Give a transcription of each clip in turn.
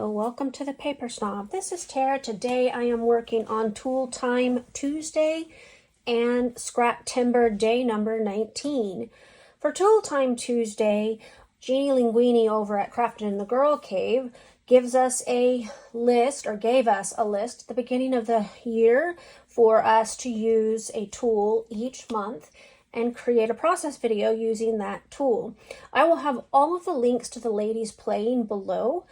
Welcome to the Paper Snob. This is Tara. Today I am working on Tool Time Tuesday and Scraptember day number 19. For Tool Time Tuesday, Jeannie Linguini over at Crafted in the Girl Cave gives us a list, or gave us a list at the beginning of the year for us to use a tool each month and create a process video using that tool. I will have all of the links to the ladies playing below.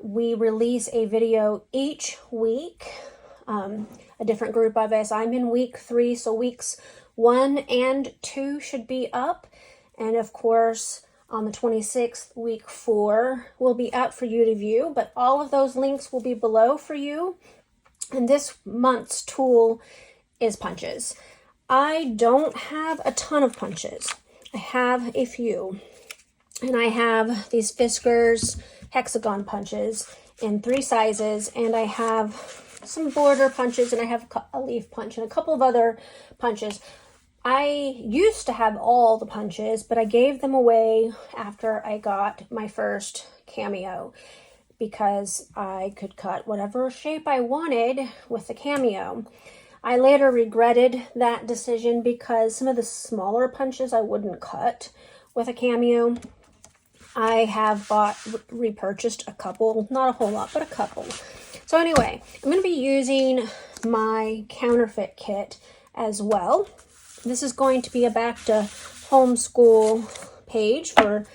We release a video each week, a different group of us. I'm in week 3, so weeks 1 and 2 should be up. And of course, on the 26th, week 4 will be up for you to view, but all of those links will be below for you. And this month's tool is punches. I don't have a ton of punches. I have a few. And I have these Fiskars hexagon punches in 3 sizes, and I have some border punches, and I have a leaf punch and a couple of other punches. I used to have all the punches, but I gave them away after I got my first Cameo because I could cut whatever shape I wanted with the Cameo. I later regretted that decision because some of the smaller punches I wouldn't cut with a Cameo. I have repurchased a couple, not a whole lot, but a couple. So anyway, I'm going to be using my counterfeit kit as well. This is going to be a back to homeschool page for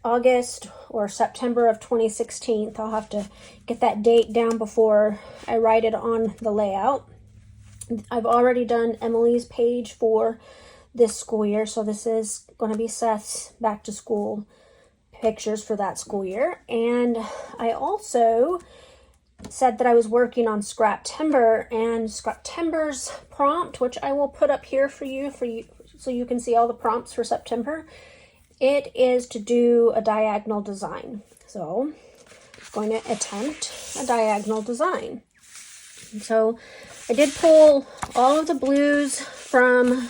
August or September of 2016. I'll have to get that date down before I write it on the layout. I've already done Emily's page for this school year, so this is going to be Seth's back to school pictures for that school year. And I also said that I was working on Scraptember, and Scraptember's prompt, which I will put up here for you so you can see all the prompts for September. It is to do a diagonal design. So I'm going to attempt a diagonal design. And so I did pull all of the blues from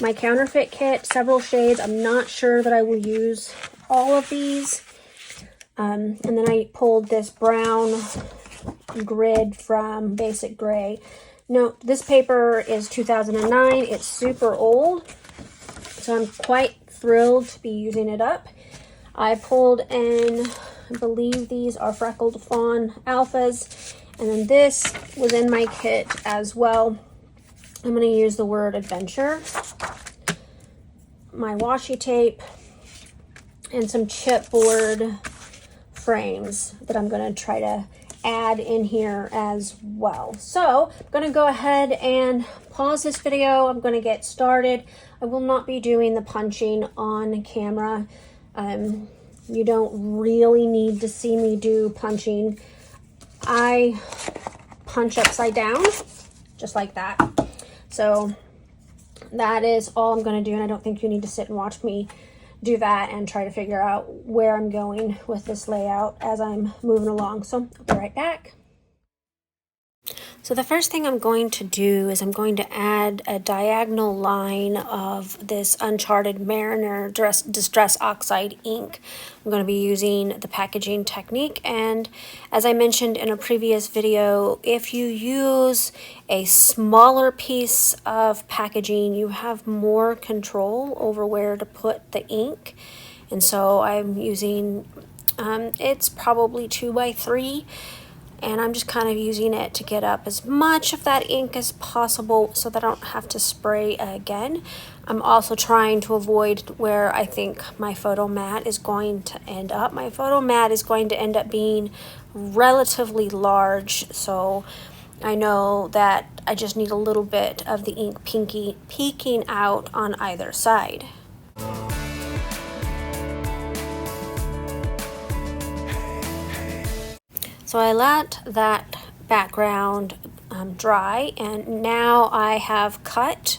my counterfeit kit, several shades. I'm not sure that I will use all of these. And then I pulled this brown grid from Basic Gray. Note, this paper is 2009. It's super old, so I'm quite thrilled to be using it up. I pulled in, I believe these are Freckled Fawn Alphas, and then this was in my kit as well. I'm going to use the word adventure, my washi tape, and some chipboard frames that I'm going to try to add in here as well. So I'm going to go ahead and pause this video. I'm going to get started. I will not be doing the punching on camera. You don't really need to see me do punching. I punch upside down, just like that. So that is all I'm going to do, and I don't think you need to sit and watch me do that and try to figure out where I'm going with this layout as I'm moving along. So I'll be right back. So the first thing I'm going to do is I'm going to add a diagonal line of this Uncharted Mariner Distress Oxide ink. I'm going to be using the packaging technique, and as I mentioned in a previous video, if you use a smaller piece of packaging, you have more control over where to put the ink. And so I'm using, it's probably 2x3. And I'm just kind of using it to get up as much of that ink as possible so that I don't have to spray again. I'm also trying to avoid where I think my photo mat is going to end up. My photo mat is going to end up being relatively large, so I know that I just need a little bit of the ink peeking out on either side. So I let that background dry, and now I have cut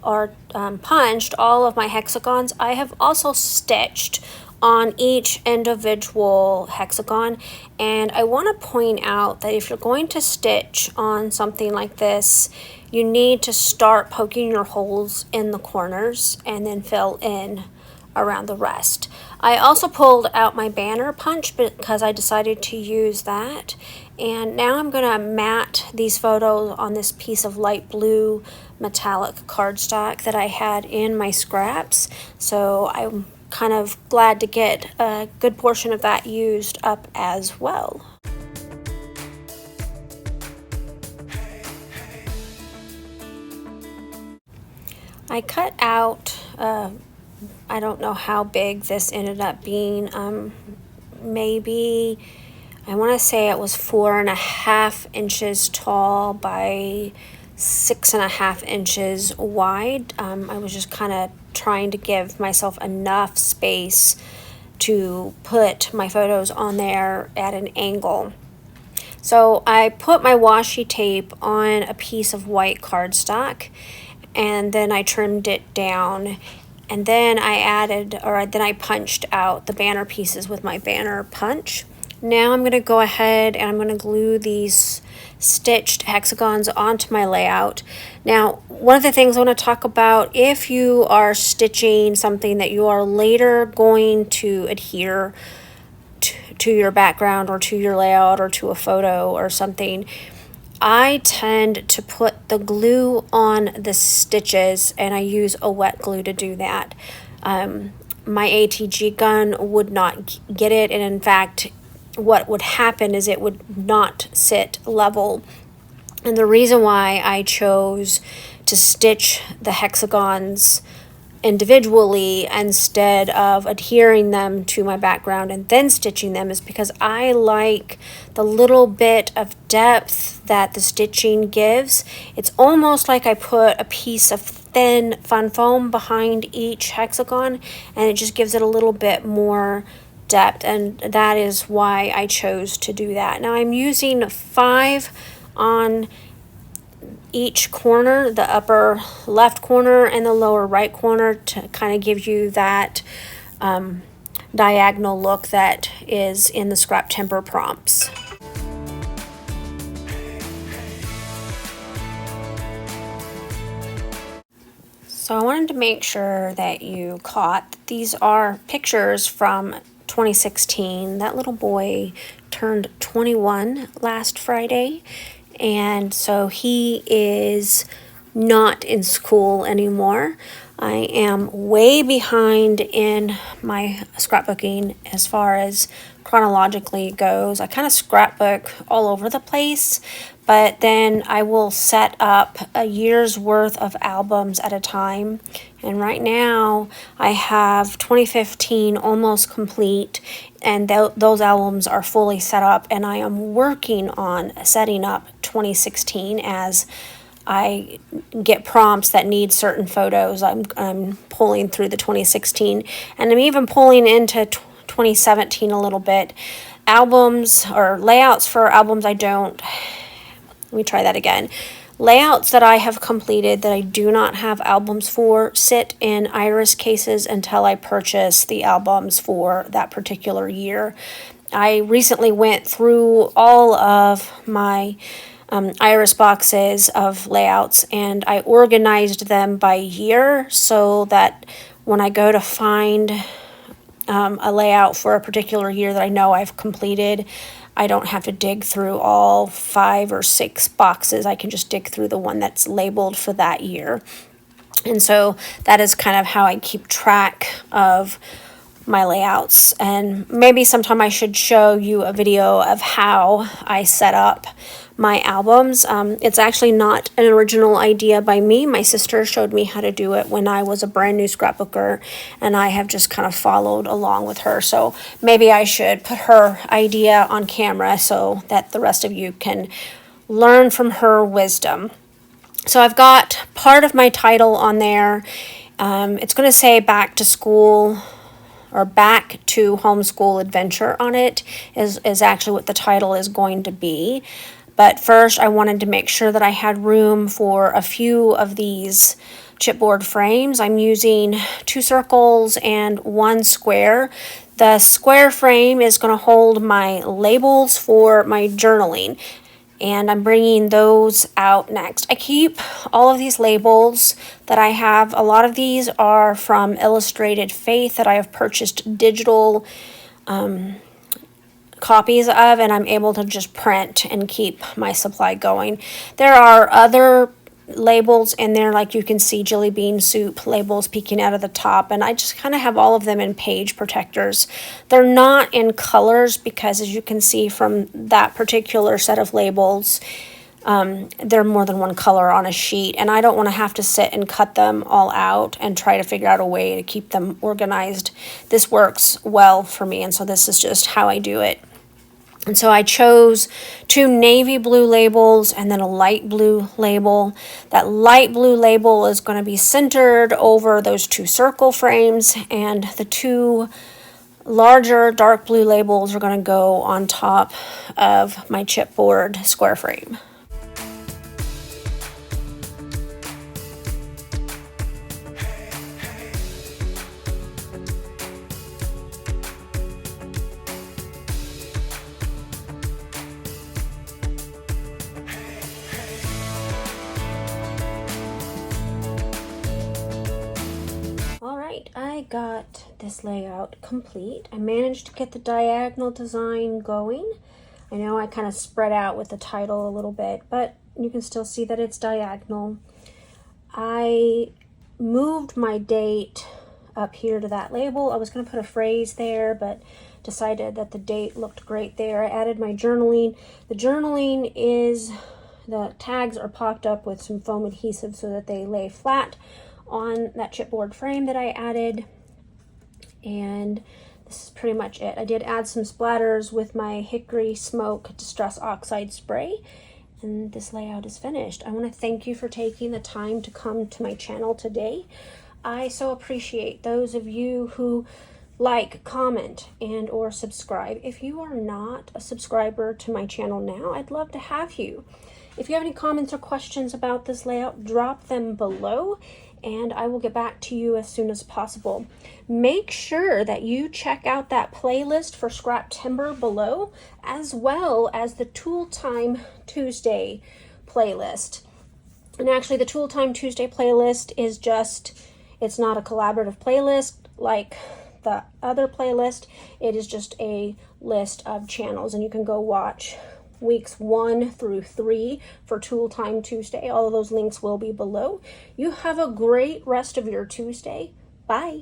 or punched all of my hexagons. I have also stitched on each individual hexagon. And I want to point out that if you're going to stitch on something like this, you need to start poking your holes in the corners and then fill in around the rest. I also pulled out my banner punch because I decided to use that. And now I'm going to mat these photos on this piece of light blue metallic cardstock that I had in my scraps. So I'm kind of glad to get a good portion of that used up as well. I cut out, I don't know how big this ended up being, maybe, I want to say it was 4.5 inches tall by 6.5 inches wide. I was just kind of trying to give myself enough space to put my photos on there at an angle. So I put my washi tape on a piece of white cardstock, and then I trimmed it down, and then I punched out the banner pieces with my banner punch. Now I'm going to go ahead and I'm going to glue these stitched hexagons onto my layout. Now, one of the things I want to talk about, if you are stitching something that you are later going to adhere to your background or to your layout or to a photo or something, I tend to put the glue on the stitches, and I use a wet glue to do that. My ATG gun would not get it, and in fact, what would happen is it would not sit level. And the reason why I chose to stitch the hexagons individually instead of adhering them to my background and then stitching them is because I like the little bit of depth that the stitching gives. It's almost like I put a piece of thin fun foam behind each hexagon, and it just gives it a little bit more depth, and that is why I chose to do that. Now I'm using 5 on each corner, the upper left corner and the lower right corner, to kind of give you that diagonal look that is in the Scraptember prompts. So I wanted to make sure that you caught, these are pictures from 2016. That little boy turned 21 last Friday, and so he is not in school anymore. I am way behind in my scrapbooking as far as chronologically goes. I kind of scrapbook all over the place, but then I will set up a year's worth of albums at a time. And right now I have 2015 almost complete, and those albums are fully set up, and I am working on setting up 2016 as I get prompts that need certain photos. I'm pulling through the 2016, and I'm even pulling into 2017 a little bit. Albums or layouts for albums let me try that again. Layouts that I have completed that I do not have albums for sit in iris cases until I purchase the albums for that particular year. I recently went through all of my iris boxes of layouts, and I organized them by year so that when I go to find a layout for a particular year that I know I've completed, I don't have to dig through all 5 or 6 boxes. I can just dig through the one that's labeled for that year. And so that is kind of how I keep track of my layouts. And maybe sometime I should show you a video of how I set up my albums. It's actually not an original idea by me. My sister showed me how to do it when I was a brand new scrapbooker, and I have just kind of followed along with her. So maybe I should put her idea on camera so that the rest of you can learn from her wisdom. So I've got part of my title on there. It's going to say back to school or back to homeschool adventure on it is actually what the title is going to be. But first I wanted to make sure that I had room for a few of these chipboard frames. I'm using 2 circles and 1 square. The square frame is going to hold my labels for my journaling, and I'm bringing those out next. I keep all of these labels that I have. A lot of these are from Illustrated Faith that I have purchased digital copies of, and I'm able to just print and keep my supply going. There are other labels in there, like you can see jelly bean soup labels peeking out of the top, and I just kind of have all of them in page protectors. They're not in colors because, as you can see from that particular set of labels, there are more than one color on a sheet, and I don't want to have to sit and cut them all out and try to figure out a way to keep them organized. This works well for me, and so this is just how I do it. And so I chose 2 navy blue labels and then a light blue label. That light blue label is going to be centered over those 2 circle frames, and the 2 larger dark blue labels are going to go on top of my chipboard square frame. I got this layout complete. I managed to get the diagonal design going. I know I kind of spread out with the title a little bit, but you can still see that it's diagonal. I moved my date up here to that label. I was going to put a phrase there, but decided that the date looked great there. I added my journaling. The journaling is, the tags are popped up with some foam adhesive so that they lay flat on that chipboard frame that I added, and this is pretty much it. I did add some splatters with my Hickory Smoke Distress Oxide spray, and this layout is finished. I want to thank you for taking the time to come to my channel today. I so appreciate those of you who like, comment, and or subscribe. If you are not a subscriber to my channel now, I'd love to have you. If you have any comments or questions about this layout, drop them below, and I will get back to you as soon as possible. Make sure that you check out that playlist for Scraptember below, as well as the Tool Time Tuesday playlist. And actually, the Tool Time Tuesday playlist is just, it's not a collaborative playlist like the other playlist. It is just a list of channels, and you can go watch weeks 1 through 3 for Tool Time Tuesday. All of those links will be below. You have a great rest of your Tuesday. Bye.